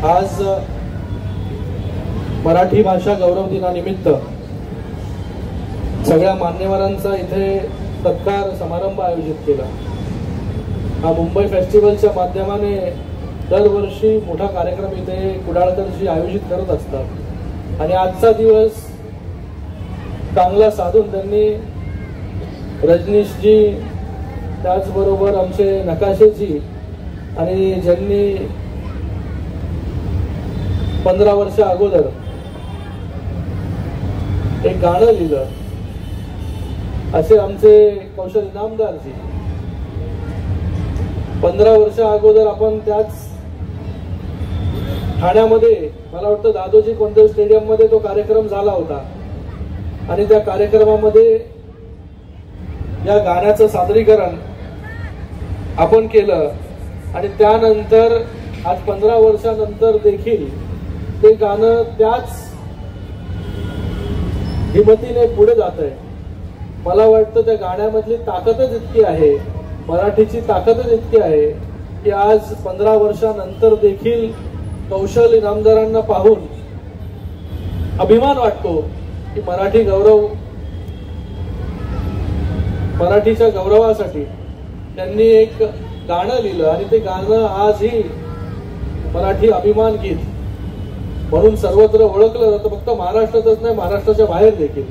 आज मराठी भाषा गौरव दिनानिमित्त सगळ्या मान्यवरांचा इथे सत्कार समारंभ आयोजित केला। हा मुंबई फेस्टिवलच्या माध्यमाने दरवर्षी मोठा कार्यक्रम इथे कुडाळकरजी आयोजित करत असतात आणि आजचा दिवस चांगला साधून त्यांनी रजनीशजी, त्याचबरोबर आमचे नकाशेजी आणि ज्यांनी 15 वर्ष अगोदर एक गाणं लिहिलं असे आमचे कौशल इनामदारजी। 15 वर्ष अगोदर आपण त्याच ठाण्यामध्ये, मला वाटतं दादोजी कोंडदेव स्टेडियम मध्ये तो कार्यक्रम झाला होता आणि त्या कार्यक्रमामध्ये या गाण्याचं सादरीकरण आपण केलं आणि त्यानंतर आज 15 वर्षानंतर देखील ते गाणं त्याच हिमतीने पुढे जात आहे। मला वाटतं त्या गाण्यामधली ताकदच इतकी आहे, मराठीची ताकदच इतकी आहे की आज 15 वर्षानंतर देखील कौशल इनामदारांना पाहून अभिमान वाटतो की मराठीच्या गौरवासाठी त्यांनी एक गाणं लिहिलं आणि ते गाणं आजही मराठी अभिमान गीत म्हणून सर्वत्र ओळखलं जातं, फक्त महाराष्ट्रातच नाही महाराष्ट्राच्या बाहेर देखील।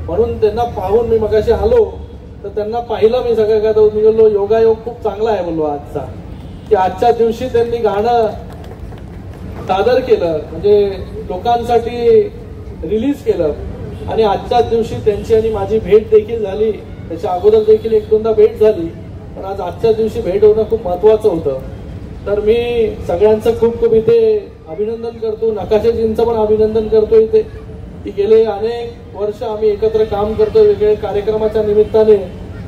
म्हणून त्यांना पाहून मी मगाशी आलो तर त्यांना पाहिलं, मी सगळ्या गात निघालो, योगायोग खूप चांगला आहे बोललो आजचा, की आजच्या दिवशी त्यांनी गाणं सादर केलं, म्हणजे लोकांसाठी रिलीज केलं आणि आजच्याच दिवशी त्यांची आणि माझी भेट देखील झाली। त्याच्या अगोदर देखील 1-2दा भेट झाली, पण आज आजच्या दिवशी भेट होणं खूप महत्वाचं होतं। तर मी सगळ्यांचं खूप खूप इथे अभिनंदन करतो, नकाशेजींचं पण अभिनंदन करतो इथे की गेले अनेक वर्ष आम्ही एकत्र काम करतो वेगवेगळ्या कार्यक्रमाच्या निमित्ताने।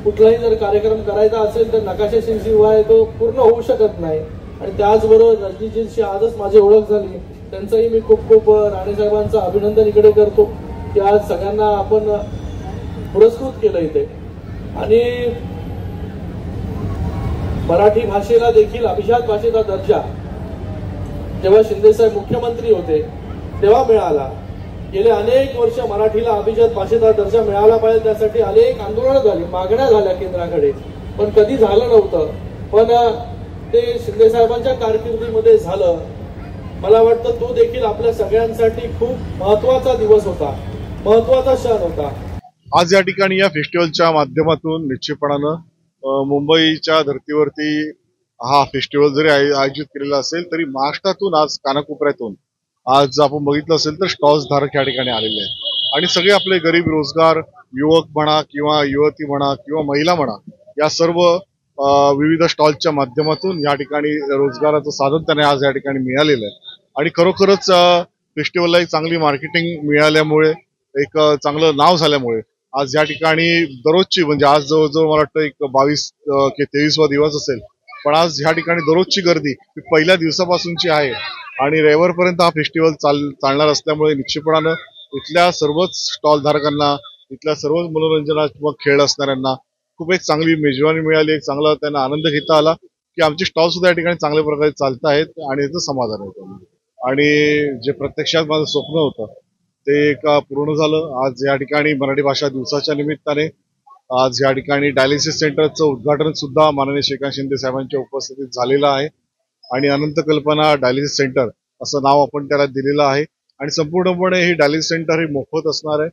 कुठलाही जर कार्यक्रम करायचा असेल तर नकाशेजींशिवाय तो पूर्ण होऊ शकत नाही आणि त्याचबरोबर रजनीजींशी आजच माझी ओळख झाली, त्यांचंही मी खूप खूप राणेसाहेबांचं अभिनंदन इकडे करतो की आज सगळ्यांना आपण पुरस्कृत केलं इथे। आणि मराठी भाषेला देखील अभिजात भाषेचा दर्जा जेव्हा शिंदेसाहेब मुख्यमंत्री होते तेव्हा मिळाला। गेले अनेक वर्ष मराठीला अभिजात भाषेचा दर्जा मिळाला पाहिजे त्यासाठी अनेक आंदोलनं झाली, मागण्या झाल्या केंद्राकडे, पण कधी झालं नव्हतं। पण ते शिंदेसाहेबांच्या कारकिर्दीमध्ये झालं। मला वाटतं तो देखील आपल्या सगळ्यांसाठी खूप महत्वाचा दिवस होता, महत्वाचा क्षण होता। आज या ठिकाणी या फेस्टिवलच्या माध्यमातून निश्चितपणानं मुंबईच्या धर्तीवरती हा फेस्टिवल जरी आयोजित केलेला असेल तरी महाराष्ट्रातून आज कानाकोपऱ्यातून आज आपण बघितलं असेल तर स्टॉल्स धारक या ठिकाणी आलेले आहेत आणि सगळे आपले गरीब रोजगार युवक म्हणा किंवा युवती म्हणा किंवा महिला म्हणा या सर्व विविध स्टॉल्सच्या माध्यमातून या ठिकाणी रोजगाराचं साधन त्यांना आज या ठिकाणी मिळालेलं आहे आणि खरोखरच फेस्टिवलला एक चांगली मार्केटिंग मिळाल्यामुळे, एक चांगलं नाव झाल्यामुळे आज या ठिकाणी दररोजची, म्हणजे आज जवळजवळ मला वाटतं एक 22 कि 23वा दिवस असेल, पण आज ह्या ठिकाणी दररोजची गर्दी पहिल्या दिवसापासूनची आहे आणि रविवारपर्यंत हा फेस्टिवल चालणार असल्यामुळे निश्चितपणानं इथल्या सर्वच स्टॉल धारकांना, इथल्या सर्व मनोरंजनात्मक खेळ असणाऱ्यांना खूप एक चांगली मेजवानी मिळाली, एक चांगला त्यांना आनंद घेता आला की आमचे स्टॉल सुद्धा या ठिकाणी चांगल्या प्रकारे चालत आहेत आणि याचं समाधान होतं आणि जे प्रत्यक्षात माझं स्वप्न होतं ते एक पूर्ण झालं। आज या ठिकाणी मराठी भाषा दिवसाच्या निमित्ताने आज या ठिकाणी डायलिसिस सेंटरचं उद्घाटन सुद्धा माननीय श्रीकांत शिंदे साहेबांच्या उपस्थितीत झालेलं आहे आणि अनंत कल्पना डायलिसिस सेंटर असं नाव आपण त्याला दिलेलं आहे आणि संपूर्णपणे ही डायलिसिस सेंटर ही मोफत असणार आहे।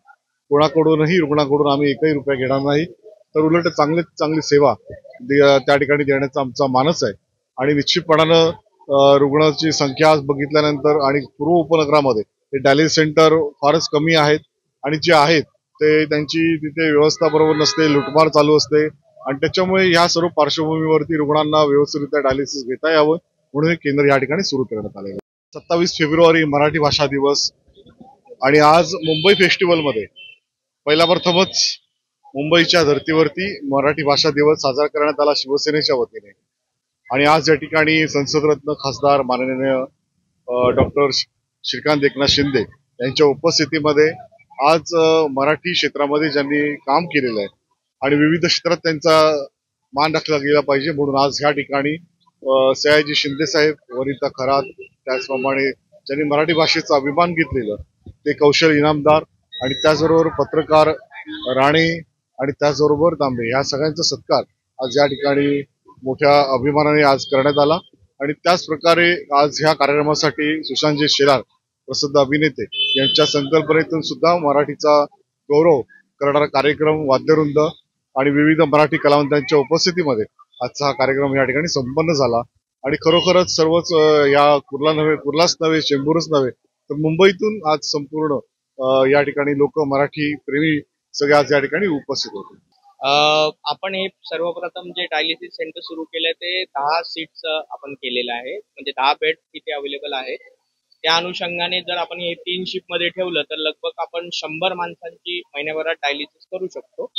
कोणाकडूनही रुग्णाकडून आम्ही एकही रुपया घेणार नाही, तर उलट चांगली सेवा त्या ठिकाणी देण्याचा आमचा मानस आहे आणि निश्चितपणानं रुग्णाची संख्या आज बघितल्यानंतर आणि पूर्व उपनगरामध्ये हे डायलिसिस सेंटर फारच कमी आहेत आणि जे आहेत ते त्यांची तिथे व्यवस्था बरोबर नसते, लुटमार चालू असते आणि त्याच्यामुळे या सर्व पार्श्वभूमीवरती रुग्णांना व्यवस्थितरित्या डायलिसिस घेता यावं म्हणून हे केंद्र या ठिकाणी सुरू करण्यात आले। 27 फेब्रुवारी मराठी भाषा दिवस आणि आज मुंबई फेस्टिवलमध्ये प्रथमच मुंबईच्या धर्तीवरती मराठी भाषा दिवस साजरा करण्यात आला शिवसेनेच्या वतीने आणि आज या ठिकाणी संसदरत्न खासदार माननीय डॉक्टर श्रीकांत एकनाथ शिंदे यांच्या उपस्थितीमध्ये आज मराठी क्षेत्रामध्ये ज्यांनी काम केलेलं आहे आणि विविध क्षेत्रात त्यांचा मान राखला गेला पाहिजे म्हणून आज ह्या ठिकाणी सयाजी शिंदे साहेब, वनिता खरात, त्याचप्रमाणे ज्यांनी मराठी भाषेचा अभिमान घेतलेलं ते कौशल इनामदार आणि त्याचबरोबर पत्रकार राणे आणि त्याचबरोबर तांबे या सगळ्यांचा सत्कार आज या ठिकाणी मोठ्या अभिमानाने आज करण्यात आला। आणि त्याच प्रकारे आज ह्या कार्यक्रमासाठी सुशांतजी शेलार प्रसिद्ध अभिनेते यांच्या संकल्पनेतून सुद्धा मराठीचा गौरव करणारा कार्यक्रम वाद्यवृंद आणि विविध मराठी कलावंतांच्या उपस्थितीमध्ये आजचा हा कार्यक्रम या ठिकाणी संपन्न झाला। आणि खरोखरच सर्वच या कुर्लाच नव्हे चेंबूरच नव्हे तर मुंबईतून आज संपूर्ण या ठिकाणी लोक मराठी प्रेमी सगळे आज या ठिकाणी उपस्थित होते। आपण हे सर्वप्रथम जे डायलिसिस सेंटर सुरू केलंय ते 10 सीट्स आपण केलेलं आहे, म्हणजे 10 बेड तिथे अवेलेबल आहेत। त्या अनुषंगाने जर आपण हे 3 शिफ्ट मध्ये ठेवलं तर लगभग आपण 100 माणसांची महिन्याभरात डायलिसिस करू शकतो,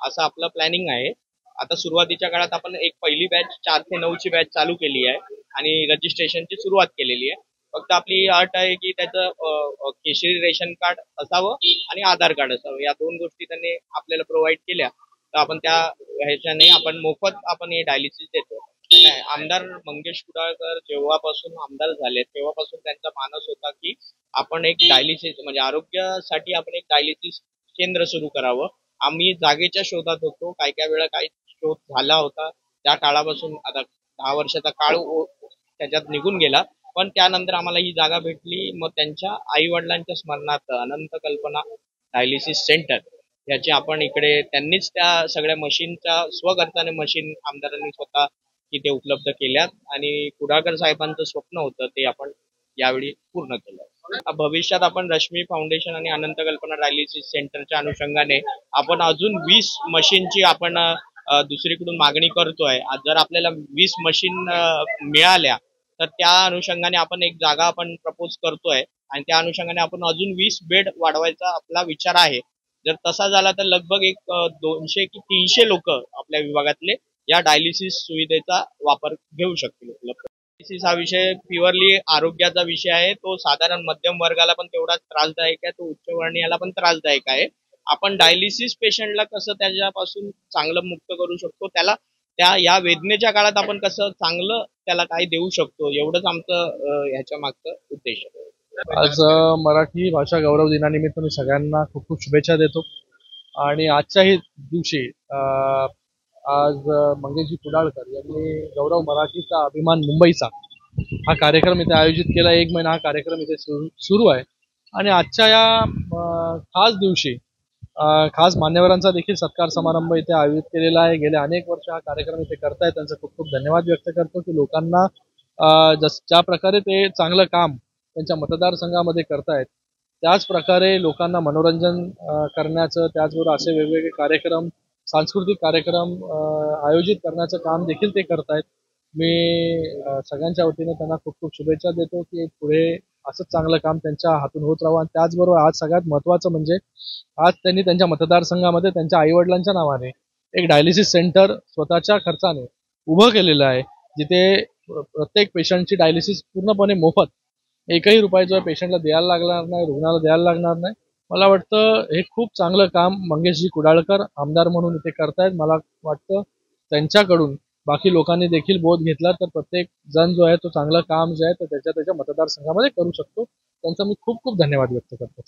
असं आपलं प्लॅनिंग आहे। आता सुरुवातीच्या काळात आपण एक पहिली बॅच 4 ते 9 ची बॅच चालू केली आहे आणि रजिस्ट्रेशनची सुरुवात केलेली आहे। फक्त आपली अट आहे की त्याचं केशरी रेशन कार्ड असावं आणि आधार कार्ड असावं, या 2 गोष्टी त्यांनी आपल्याला प्रोव्हाइड केल्या तर आपण त्या ह्याच्याने आपण मोफत आपण हे डायलिसिस देतो। आमदार मंगेश कुडाळकर जेव्हापासून आमदार झाले तेव्हापासून त्यांचा मानस होता की आपण एक डायलिसिस म्हणजे आरोग्यासाठी आपण एक डायलिसिस केंद्र सुरू करावं। आम्ही जागेच्या शोधात होतो, काही वेळा काही शोध झाला होता, त्या काळापासून आता 10 वर्षाचा काळ त्याच्यात निघून गेला, पण त्यानंतर आम्हाला ही जागा भेटली। मग त्यांच्या आई वडिलांच्या स्मरणार्थ अनंत कल्पना डायलिसिस सेंटर याची आपण इकडे त्यांनीच त्या सगळ्या मशीनच्या स्वखर्चाने मशीन आमदारांनी स्वतः इथे उपलब्ध केल्यात आणि कुडाळकर साहेबांचं स्वप्न होतं ते आपण यावेळी पूर्ण केलं। भविष्यात आपण रश्मी फाउंडेशन आणि अनंत कल्पना डायलिसिस सेंटरच्या अनुषंगाने आपण अजून 20 मशीनची आपण दुसरीकडून मागणी करतोय। जर आपल्याला 20 मशीन मिळाल्या तर त्या अनुषंगाने आपण एक जागा आपण प्रपोज करतोय आणि त्या अनुषंगाने आपण अजून 20 बेड वाढवायचा आपला विचार आहे। जर तसा झाला तर लगभग एक 200 की 300 लोक आपल्या विभागातले या डायलिसिस सुविधेचा वापर घेऊ शकतील। डायलिसिस हा विषय प्युअरली आरोग्याचा विषय आहे, तो साधारण मध्यम वर्गाला पण तेवढाच त्रासदायक आहे, तो उच्चवर्णीयाला पण त्रासदायक आहे। आपण डायलिसिस पेशंटला कसं त्याच्यापासून चांगलं मुक्त करू शकतो, त्याला त्या या वेदनेच्या काळात आपण कसं चांगलं त्याला काय देऊ शकतो, एवढंच आमचं ह्याच्या मागचं उद्देश आहे। आज मराठी भाषा गौरव दिनानिमित्त मी सगळ्यांना खूप खूप शुभेच्छा देतो। आणि आजच्याही दिवशी आज मंगेशजी कुडाळकर यांनी गौरव मराठीचा अभिमान मुंबईचा हा कार्यक्रम इथे आयोजित केला। 1 महिना हा कार्यक्रम इथे सुरू आहे आणि आजच्या या खास दिवशी खास मान्यवरांचा देखील सत्कार समारंभ इथे आयोजित केलेला आहे। गेले अनेक वर्ष हा कार्यक्रम इथे करतायत, त्यांचा खूप खूप धन्यवाद व्यक्त करतो की लोकांना ज्या प्रकारे ते चांगलं काम त्यांच्या मतदारसंघामध्ये करतायत त्याच प्रकारे लोकांना मनोरंजन करण्याचं, त्याचबरोबर असे वेगवेगळे कार्यक्रम सांस्कृतिक कार्यक्रम आयोजित करण्याचं काम देखील ते करतायत। मी सगळ्यांच्या वतीने त्यांना खूप खूप शुभेच्छा देतो की पुढे असंच चांगलं काम त्यांच्या हातून होत राहावं। आणि त्याचबरोबर आज सगळ्यात महत्त्वाचं म्हणजे आज त्यांनी त्यांच्या मतदारसंघामध्ये त्यांच्या आईवडिलांच्या नावाने एक डायलिसिस सेंटर स्वतःच्या खर्चाने उभं केलेलं आहे, जिथे प्रत्येक पेशंटची डायलिसिस पूर्णपणे मोफत, एकही रुपयाचा पेशंटला द्यायला लागणार नाही, रुग्णाला द्यायला लागणार नाही। मला वाटतं हे खूप चांगलं काम मंगेशजी कुडाळकर आमदार म्हणून इथे करतायत। मला वाटतं त्यांच्याकडून बाकी लोकांनी देखील बोध घेतला तर प्रत्येक जण जो आहे तो चांगलं काम जे आहे तर त्याच्या मतदारसंघामध्ये करू शकतो। त्यांचा मी खूप खूप धन्यवाद व्यक्त करतो।